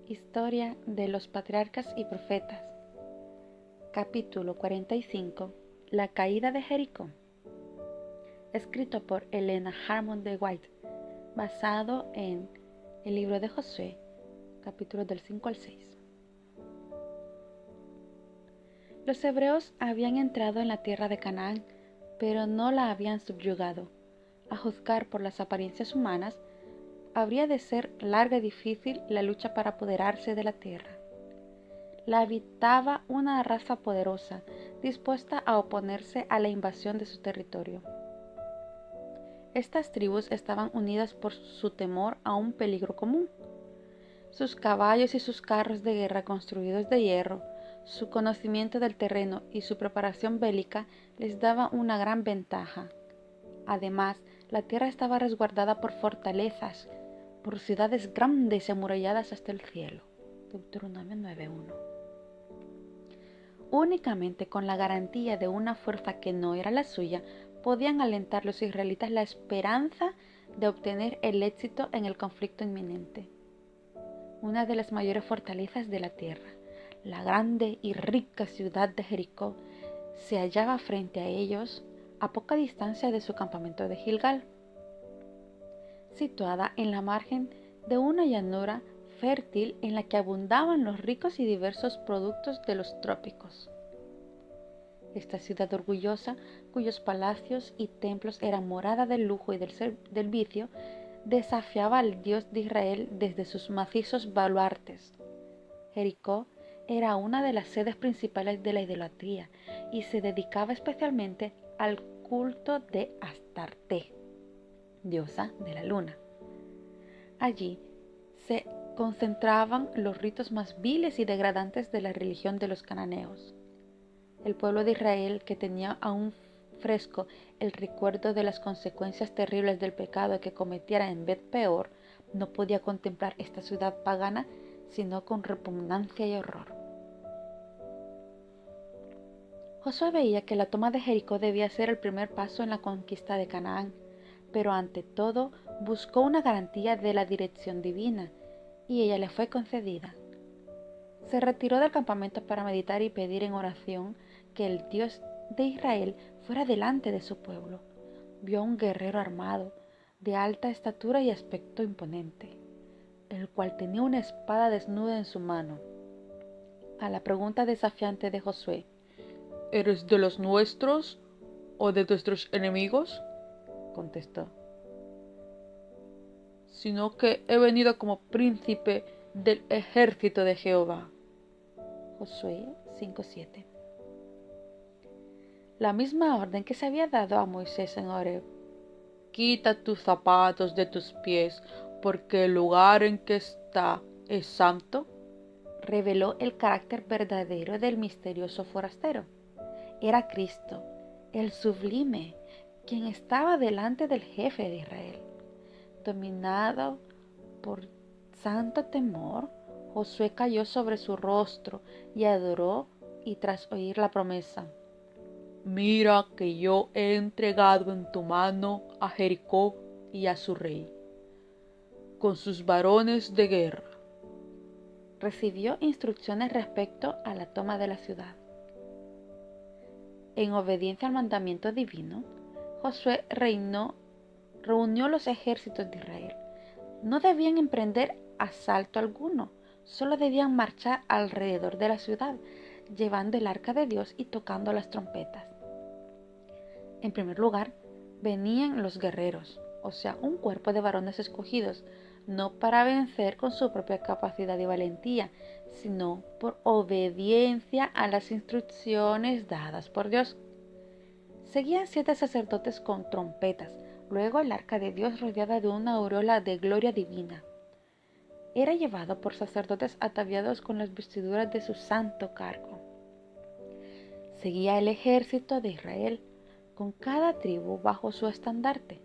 Historia de los patriarcas y profetas. Capítulo 45. La caída de Jericó. Escrito por Elena Harmon de White, basado en el libro de Josué, capítulos del 5 al 6. Los hebreos habían entrado en la tierra de Canaán, pero no la habían subyugado. A juzgar por las apariencias humanas, habría de ser larga y difícil la lucha para apoderarse de la tierra. La habitaba una raza poderosa, dispuesta a oponerse a la invasión de su territorio. Estas tribus estaban unidas por su temor a un peligro común. Sus caballos y sus carros de guerra construidos de hierro, su conocimiento del terreno y su preparación bélica les daba una gran ventaja. Además, la tierra estaba resguardada por fortalezas, por ciudades grandes y amuralladas hasta el cielo. Deuteronomio 9:1. Únicamente con la garantía de una fuerza que no era la suya, podían alentar los israelitas la esperanza de obtener el éxito en el conflicto inminente. Una de las mayores fortalezas de la tierra, la grande y rica ciudad de Jericó, se hallaba frente a ellos a poca distancia de su campamento de Gilgal, situada en la margen de una llanura fértil en la que abundaban los ricos y diversos productos de los trópicos. Esta ciudad orgullosa, cuyos palacios y templos eran morada del lujo y del vicio, desafiaba al Dios de Israel desde sus macizos baluartes. Jericó era una de las sedes principales de la idolatría y se dedicaba especialmente al culto de Astarte, diosa de la luna. Allí se concentraban los ritos más viles y degradantes de la religión de los cananeos. El pueblo de Israel, que tenía aún fresco el recuerdo de las consecuencias terribles del pecado que cometiera en Bet Peor, no podía contemplar esta ciudad pagana sino con repugnancia y horror. Josué veía que la toma de Jericó debía ser el primer paso en la conquista de Canaán, pero ante todo buscó una garantía de la dirección divina, y ella le fue concedida. Se retiró del campamento para meditar y pedir en oración que el Dios de Israel fuera delante de su pueblo. Vio a un guerrero armado, de alta estatura y aspecto imponente, el cual tenía una espada desnuda en su mano. A la pregunta desafiante de Josué, ¿eres de los nuestros o de nuestros enemigos?, contestó, sino que he venido como príncipe del ejército de Jehová. Josué 5:7. La misma orden que se había dado a Moisés en Horeb. Quita tus zapatos de tus pies, porque el lugar en que está es santo, reveló el carácter verdadero del misterioso forastero. Era Cristo, el sublime, quien estaba delante del jefe de Israel. Dominado por santo temor, Josué cayó sobre su rostro y adoró, y tras oír la promesa, mira que yo he entregado en tu mano a Jericó y a su rey, con sus varones de guerra, recibió instrucciones respecto a la toma de la ciudad. En obediencia al mandamiento divino, Josué reunió los ejércitos de Israel. No debían emprender asalto alguno, solo debían marchar alrededor de la ciudad, llevando el arca de Dios y tocando las trompetas. En primer lugar, venían los guerreros, o sea, un cuerpo de varones escogidos, no para vencer con su propia capacidad y valentía, sino por obediencia a las instrucciones dadas por Dios. Seguían 7 sacerdotes con trompetas, luego el arca de Dios rodeada de una aureola de gloria divina. Era llevado por sacerdotes ataviados con las vestiduras de su santo cargo. Seguía el ejército de Israel, con cada tribu bajo su estandarte.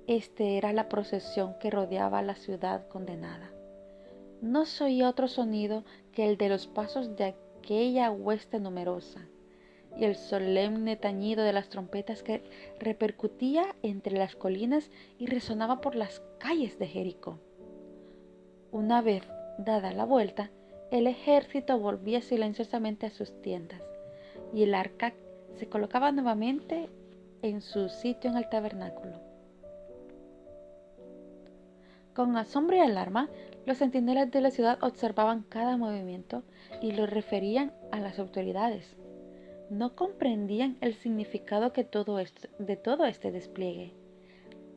Este era la procesión que rodeaba la ciudad condenada. No se oía otro sonido que el de los pasos de aquella hueste numerosa, y el solemne tañido de las trompetas que repercutía entre las colinas y resonaba por las calles de Jericó. Una vez Dada la vuelta, el ejército volvía silenciosamente a sus tiendas y el arca se colocaba nuevamente en su sitio en el tabernáculo. Con asombro y alarma, los centinelas de la ciudad observaban cada movimiento y lo referían a las autoridades. No comprendían el significado de todo este despliegue,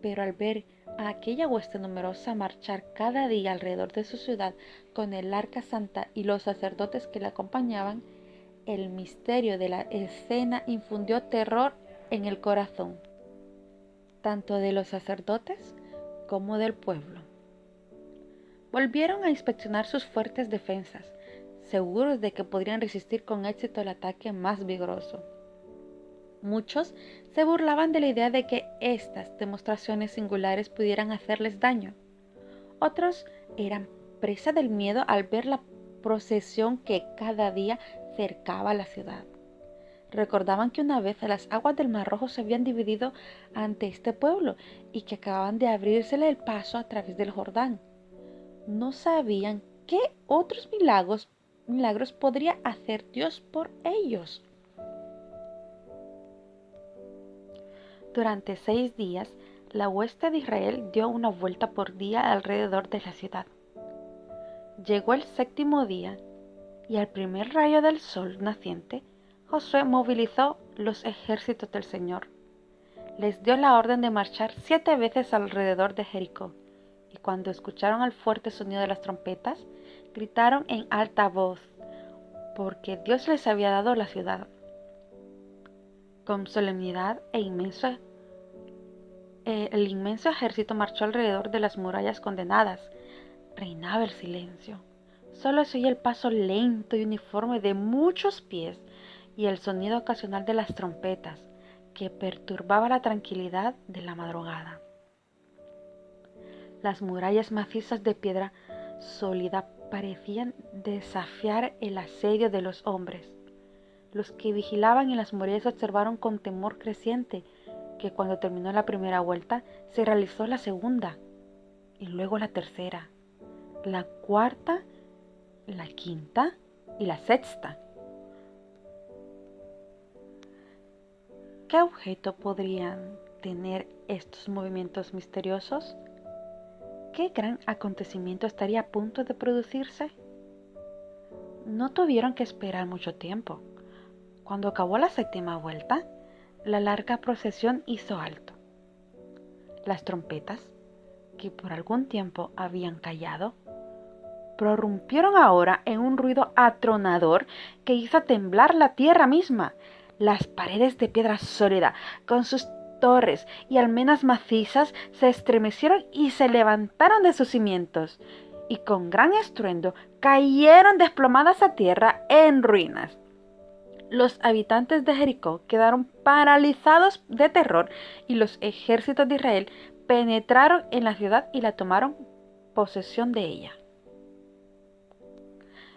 pero al ver a aquella hueste numerosa marchar cada día alrededor de su ciudad con el arca santa y los sacerdotes que la acompañaban, el misterio de la escena infundió terror en el corazón, tanto de los sacerdotes como del pueblo. Volvieron a inspeccionar sus fuertes defensas, seguros de que podrían resistir con éxito el ataque más vigoroso. Muchos se burlaban de la idea de que estas demostraciones singulares pudieran hacerles daño. Otros eran presa del miedo al ver la procesión que cada día cercaba la ciudad. Recordaban que una vez las aguas del Mar Rojo se habían dividido ante este pueblo y que acababan de abrírsele el paso a través del Jordán. No sabían qué otros milagros podría hacer Dios por ellos. Durante 6 días, la hueste de Israel dio una vuelta por día alrededor de la ciudad. Llegó el 7º día, y al primer rayo del sol naciente, Josué movilizó los ejércitos del Señor. Les dio la orden de marchar 7 veces alrededor de Jericó, y cuando escucharon el fuerte sonido de las trompetas, gritaron en alta voz, porque Dios les había dado la ciudad. Con solemnidad el inmenso ejército marchó alrededor de las murallas condenadas. Reinaba el silencio. Solo se oía el paso lento y uniforme de muchos pies y el sonido ocasional de las trompetas, que perturbaba la tranquilidad de la madrugada. Las murallas macizas de piedra sólida parecían desafiar el asedio de los hombres. Los que vigilaban en las murallas observaron con temor creciente que cuando terminó la primera vuelta se realizó la segunda, y luego la tercera, la cuarta, la quinta y la sexta. ¿Qué objeto podrían tener estos movimientos misteriosos? ¿Qué gran acontecimiento estaría a punto de producirse? No tuvieron que esperar mucho tiempo. Cuando acabó la 7ª vuelta, la larga procesión hizo alto. Las trompetas, que por algún tiempo habían callado, prorrumpieron ahora en un ruido atronador que hizo temblar la tierra misma. Las paredes de piedra sólida, con sus torres y almenas macizas, se estremecieron y se levantaron de sus cimientos, y con gran estruendo cayeron desplomadas a tierra en ruinas. Los habitantes de Jericó quedaron paralizados de terror y los ejércitos de Israel penetraron en la ciudad y la tomaron posesión de ella.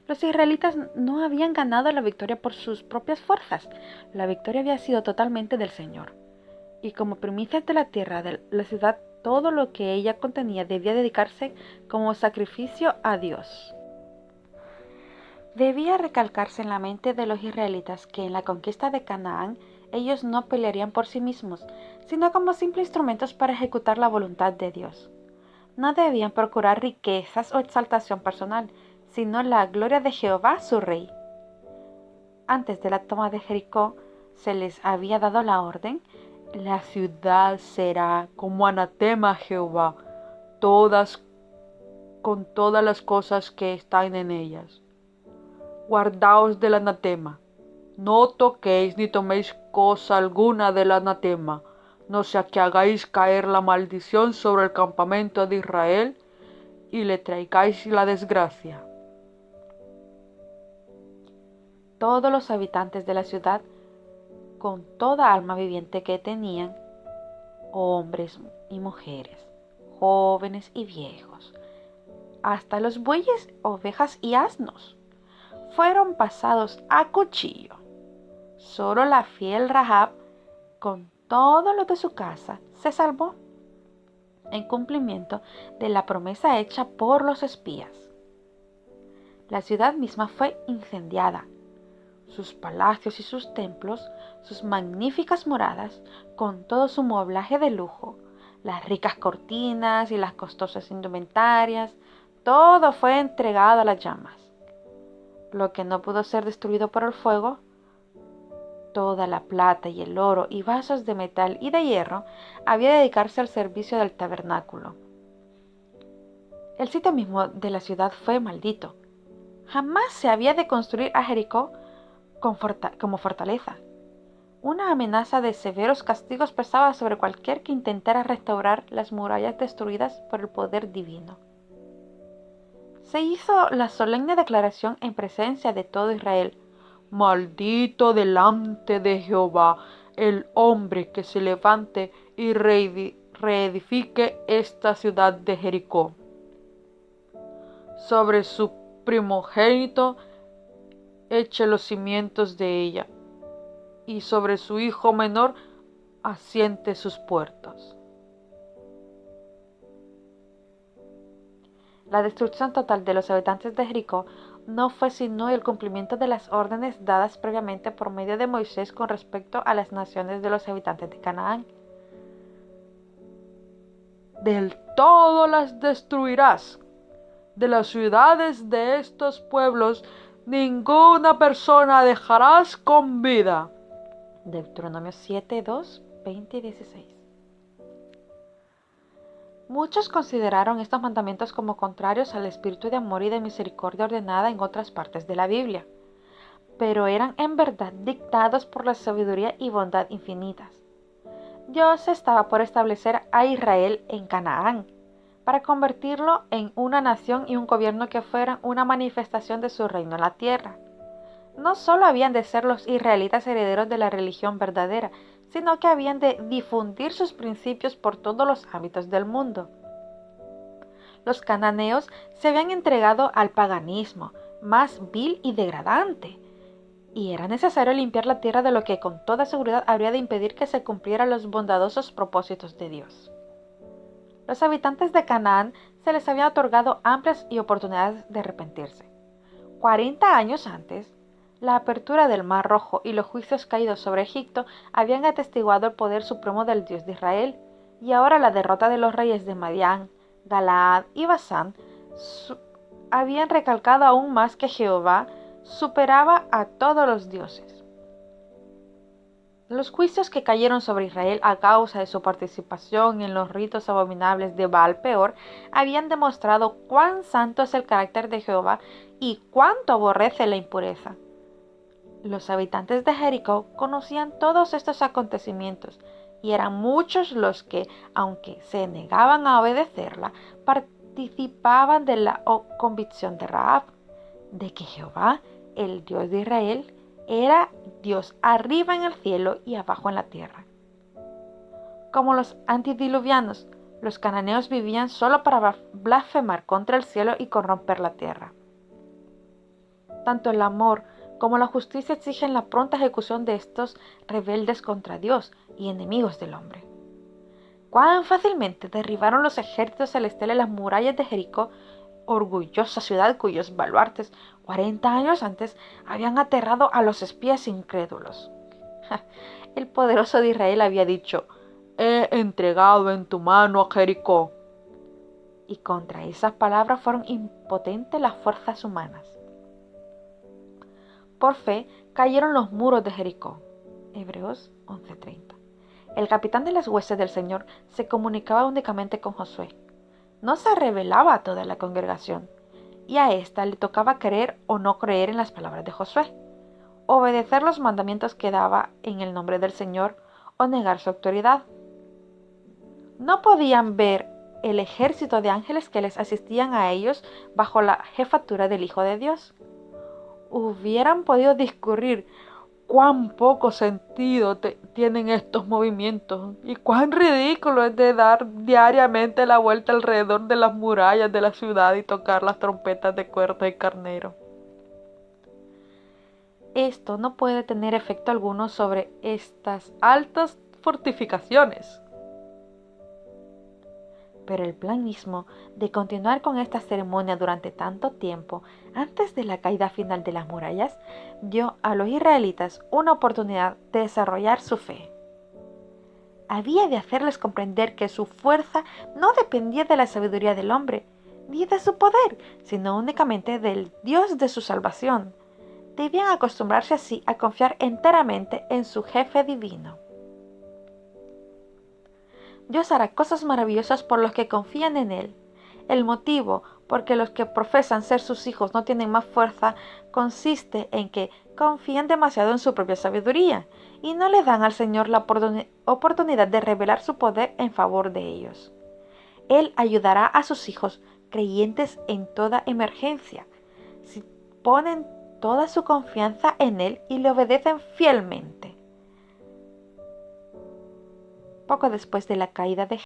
Los israelitas no habían ganado la victoria por sus propias fuerzas. La victoria había sido totalmente del Señor. Y como primicias de la tierra de la ciudad, todo lo que ella contenía debía dedicarse como sacrificio a Dios. Debía recalcarse en la mente de los israelitas que en la conquista de Canaán ellos no pelearían por sí mismos, sino como simples instrumentos para ejecutar la voluntad de Dios. No debían procurar riquezas o exaltación personal, sino la gloria de Jehová su rey. Antes de la toma de Jericó se les había dado la orden: la ciudad será como anatema a Jehová, con todas las cosas que están en ellas. Guardaos del anatema, no toquéis ni toméis cosa alguna del anatema, no sea que hagáis caer la maldición sobre el campamento de Israel y le traigáis la desgracia. Todos los habitantes de la ciudad, con toda alma viviente que tenían, hombres y mujeres, jóvenes y viejos, hasta los bueyes, ovejas y asnos, fueron pasados a cuchillo. Solo la fiel Rahab, con todo lo de su casa, se salvó, en cumplimiento de la promesa hecha por los espías. La ciudad misma fue incendiada. Sus palacios y sus templos, sus magníficas moradas, con todo su mueblaje de lujo, las ricas cortinas y las costosas indumentarias, todo fue entregado a las llamas. Lo que no pudo ser destruido por el fuego, toda la plata y el oro y vasos de metal y de hierro, había de dedicarse al servicio del tabernáculo. El sitio mismo de la ciudad fue maldito. Jamás se había de construir a Jericó como fortaleza. Una amenaza de severos castigos pesaba sobre cualquier que intentara restaurar las murallas destruidas por el poder divino. Se hizo la solemne declaración en presencia de todo Israel: maldito delante de Jehová el hombre que se levante y reedifique esta ciudad de Jericó. Sobre su primogénito eche los cimientos de ella, y sobre su hijo menor asiente sus puertas. La destrucción total de los habitantes de Jericó no fue sino el cumplimiento de las órdenes dadas previamente por medio de Moisés con respecto a las naciones de los habitantes de Canaán. Del todo las destruirás. De las ciudades de estos pueblos ninguna persona dejarás con vida. Deuteronomio 7, 2, 20 y 16. Muchos consideraron estos mandamientos como contrarios al espíritu de amor y de misericordia ordenada en otras partes de la Biblia, pero eran en verdad dictados por la sabiduría y bondad infinitas. Dios estaba por establecer a Israel en Canaán, para convertirlo en una nación y un gobierno que fueran una manifestación de su reino en la tierra. No solo habían de ser los israelitas herederos de la religión verdadera, sino que habían de difundir sus principios por todos los ámbitos del mundo. Los cananeos se habían entregado al paganismo, más vil y degradante, y era necesario limpiar la tierra de lo que con toda seguridad habría de impedir que se cumplieran los bondadosos propósitos de Dios. Los habitantes de Canaán se les había otorgado amplias oportunidades de arrepentirse. 40 años antes, la apertura del Mar Rojo y los juicios caídos sobre Egipto habían atestiguado el poder supremo del Dios de Israel, y ahora la derrota de los reyes de Madián, Galaad y Basán habían recalcado aún más que Jehová superaba a todos los dioses. Los juicios que cayeron sobre Israel a causa de su participación en los ritos abominables de Baal Peor habían demostrado cuán santo es el carácter de Jehová y cuánto aborrece la impureza. Los habitantes de Jericó conocían todos estos acontecimientos, y eran muchos los que, aunque se negaban a obedecerla, participaban de la convicción de Rahab, de que Jehová, el Dios de Israel, era Dios arriba en el cielo y abajo en la tierra. Como los antidiluvianos, los cananeos vivían solo para blasfemar contra el cielo y corromper la tierra. Tanto el amor como la justicia exigen la pronta ejecución de estos rebeldes contra Dios y enemigos del hombre. Cuán fácilmente derribaron los ejércitos celestiales las murallas de Jericó, orgullosa ciudad cuyos baluartes 40 años antes habían aterrado a los espías incrédulos. El poderoso de Israel había dicho: he entregado en tu mano a Jericó. Y contra esas palabras fueron impotentes las fuerzas humanas. Por fe cayeron los muros de Jericó. Hebreos 11:30. El capitán de las huestes del Señor se comunicaba únicamente con Josué. No se revelaba a toda la congregación, y a ésta le tocaba creer o no creer en las palabras de Josué, obedecer los mandamientos que daba en el nombre del Señor o negar su autoridad. No podían ver el ejército de ángeles que les asistían a ellos bajo la jefatura del Hijo de Dios. Hubieran podido discurrir cuán poco sentido tienen estos movimientos y cuán ridículo es de dar diariamente la vuelta alrededor de las murallas de la ciudad y tocar las trompetas de cuerda y carnero. Esto no puede tener efecto alguno sobre estas altas fortificaciones. Pero el plan mismo de continuar con esta ceremonia durante tanto tiempo, antes de la caída final de las murallas, dio a los israelitas una oportunidad de desarrollar su fe. Había de hacerles comprender que su fuerza no dependía de la sabiduría del hombre, ni de su poder, sino únicamente del Dios de su salvación. Debían acostumbrarse así a confiar enteramente en su jefe divino. Dios hará cosas maravillosas por los que confían en Él. El motivo por que los que profesan ser sus hijos no tienen más fuerza consiste en que confían demasiado en su propia sabiduría y no le dan al Señor la oportunidad de revelar su poder en favor de ellos. Él ayudará a sus hijos creyentes en toda emergencia, si ponen toda su confianza en Él y le obedecen fielmente. Poco después de la caída de